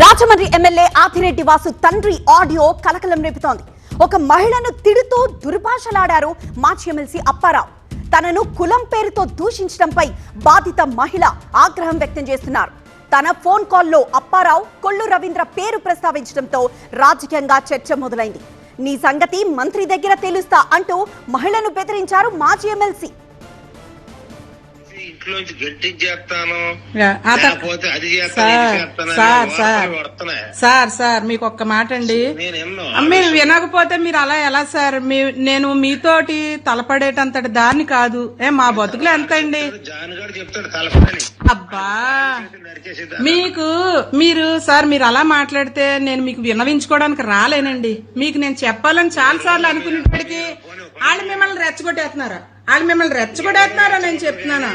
Rajahmundry MLA Adireddy Vasu తండ్రి audio కలకలం రేపుతోంది. ఒక మహిళను తిడుతూ దుర్భాషలాడారు మాజీ ఎమ్మెల్సీ అప్పారావు. తనను కులం పేరుతో దూషించడంపై బాధిత మహిళ ఆగ్రహం వ్యక్తం చేస్తున్నారు. తన ఫోన్ కాల్లో అప్పారావు కొల్లు రవీంద్ర పేరు ప్రస్తావించడంతో రాజకీయంగా చర్చ మొదలైంది. నీ సంగతి మంత్రి దగ్గర తెలుస్తా అంటూ మహిళను బెదిరించారు మాజీ ఎమ్మెల్సీ. ఇంట్లోంచి గట్టించేస్తాను సార్ మీకు ఒక్క మాట అండి, మీరు వినకపోతే మీరు అలా ఎలా సార్? నేను మీతోటి తలపడేటంతటి దాన్ని కాదు. మా బతుకులు ఎంత అండి? అబ్బా మీరు అలా మాట్లాడితే నేను మీకు వినవించుకోవడానికి రాలేనండి. మీకు నేను చెప్పాలని చాలా సార్లు అనుకునేప్పటికీ వాళ్ళు మిమ్మల్ని రెచ్చగొట్టేస్తున్నారా నేను చెప్తున్నాను.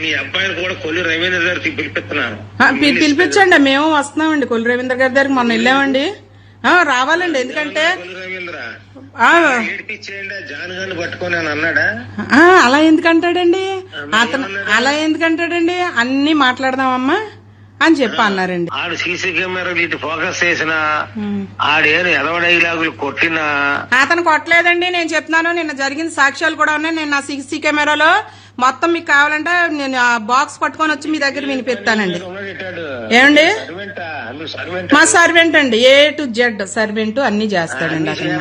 మీ అబ్బాయిని కూడా కొల్లు రవీంద్ర గారికి పిలిపిస్తున్నాను. పిలిపించండి, మేము వస్తున్నామండి. కొల్లు రవీంద్ర గారి దగ్గరికి మొన్న వెళ్ళామండి. రావాలండి, ఎందుకంటే పట్టుకొని అన్నాడా? అలా ఎందుకంటాడండి అన్ని మాట్లాడదామమ్మా అని చెప్పి అన్నారండి. ఆడు సీసీ కెమెరాలు ఇటు ఫోకస్ చేసిన ఆడేను ఎదవడైలాగులు కొట్టినా అతను కొట్టలేదండి. నేను చెప్తున్నాను, నిన్న జరిగిన సాక్ష్యాలు కూడా ఉన్నాయి. నేను నా సీసీ కెమెరాలో మొత్తం మీకు కావాలంటే నేను ఆ బాక్స్ పట్టుకొని వచ్చి మీ దగ్గర వినిపిస్తానండి. ఏమండి, మా సర్వెంట్ అండి, A to Z సర్వెంట్ అన్ని చేస్తాడండి. అతను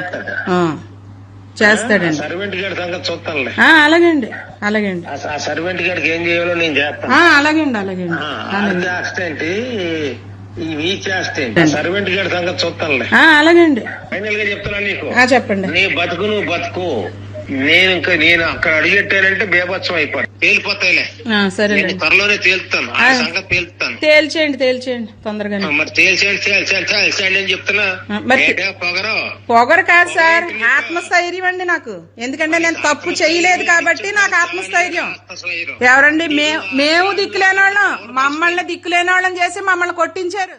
చేస్తాడండి. సర్వెంట్ గారి సంగతి చూస్తానులే. అలాగండి. ఆ సర్వెంట్ గారికి ఏం చేయాలో నేను చేస్తాను. అలాగండి. చేస్తేంటి ఈ చేస్తేంటి సర్వెంట్ గారి సంగతి చూస్తానులే. అలాగండి. ఫైనల్ గా చెప్తున్నాను నీకు, చెప్పండి. నీ బతుకు నువ్వు బతుకు. నేను అక్కడ అడిగెట్టానంటే బేభత్సం అయిపోయి తేలిపోతాయిలే. సరే, త్వరలోనే తేలుతాను. ఆ సంగతి తేలుతాను. తేల్చేయండి తొందరగా. మరి తేల్చేయండి అని చెప్తున్నా. పొగరు కాదు సార్, ఆత్మస్థైర్యం అండి నాకు. ఎందుకంటే నేను తప్పు చేయలేదు కాబట్టి నాకు ఆత్మస్థైర్యం. ఎవరండి మేము దిక్కులేనోళ్ళం, మమ్మల్ని దిక్కులేనోళ్ళం చేసి మమ్మల్ని కొట్టించారు.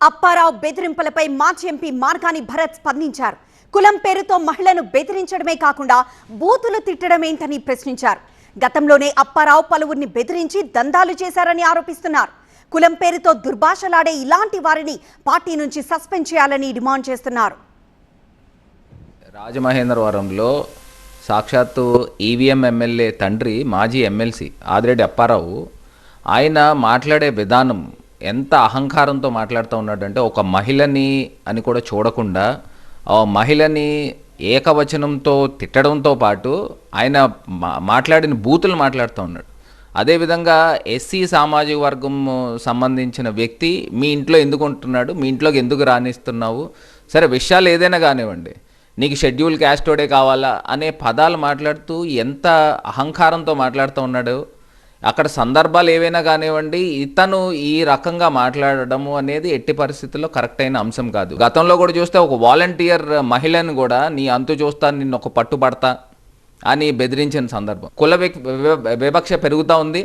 అప్పారావు బెదిరింపులపై మాజీ ఎంపీ మార్గాని భరత్ స్పందించారు. కులం పేరుతో మహిళను బెదిరించడమే కాకుండా బూతులు తిట్టడమేంటని ప్రశ్నించారు. గతంలోనే అప్పారావు పలువురిని బెదిరించి దందాలు చేశారని ఆరోపిస్తున్నారు. కులం పేరుతో దుర్భాషలాడే ఇలాంటి వారిని పార్టీ నుంచి సస్పెండ్ చేయాలని డిమాండ్ చేస్తున్నారు. రాజమహేంద్రవరంలో సాక్షాత్తు ఈవీఎం ఎమ్మెల్యే తండ్రి మాజీ ఎమ్మెల్సీ ఆదిరెడ్డి అప్పారావు, ఆయన మాట్లాడే విధానం ఎంత అహంకారంతో మాట్లాడుతూ ఉన్నాడంటే, ఒక మహిళని అని కూడా చూడకుండా ఆ మహిళని ఏకవచనంతో తిట్టడంతో పాటు ఆయన మాట్లాడిన బూతులు మాట్లాడుతూ ఉన్నాడు. అదేవిధంగా ఎస్సీ సామాజిక వర్గం సంబంధించిన వ్యక్తి మీ ఇంట్లో ఎందుకు ఉంటున్నాడు, మీ ఇంట్లోకి ఎందుకు రానిస్తున్నావు, సరే విషయాలు ఏదైనా కానివ్వండి, నీకు షెడ్యూల్ క్యాస్టోడే కావాలా అనే పదాలు మాట్లాడుతూ ఎంత అహంకారంతో మాట్లాడుతూ ఉన్నాడు. అక్కడ సందర్భాలు ఏవైనా కానివ్వండి, ఇతను ఈ రకంగా మాట్లాడడము అనేది ఎట్టి పరిస్థితుల్లో కరెక్ట్ అయిన అంశం కాదు. గతంలో కూడా చూస్తే ఒక వాలంటీర్ మహిళను కూడా నీ అంతు చూస్తా, నిన్ను ఒక పట్టుబడతా అని బెదిరించిన సందర్భం. కుల వివక్ష పెరుగుతూ ఉంది.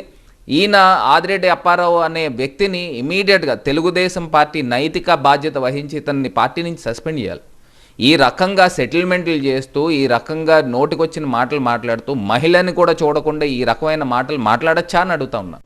ఈయన ఆదిరెడ్డి అప్పారావు అనే వ్యక్తిని ఇమీడియట్గా తెలుగుదేశం పార్టీ నైతిక బాధ్యత వహించి ఇతన్ని పార్టీ నుంచి సస్పెండ్ చేయాలి. ఈ రకంగా సెటిల్మెంట్లు చేస్తూ, ఈ రకంగా నోటికొచ్చిన మాటలు మాట్లాడుతూ మహిళని కూడా చూడకుండా ఈ రకమైన మాటలు మాట్లాడచ్చా అని అడుగుతా ఉన్నా.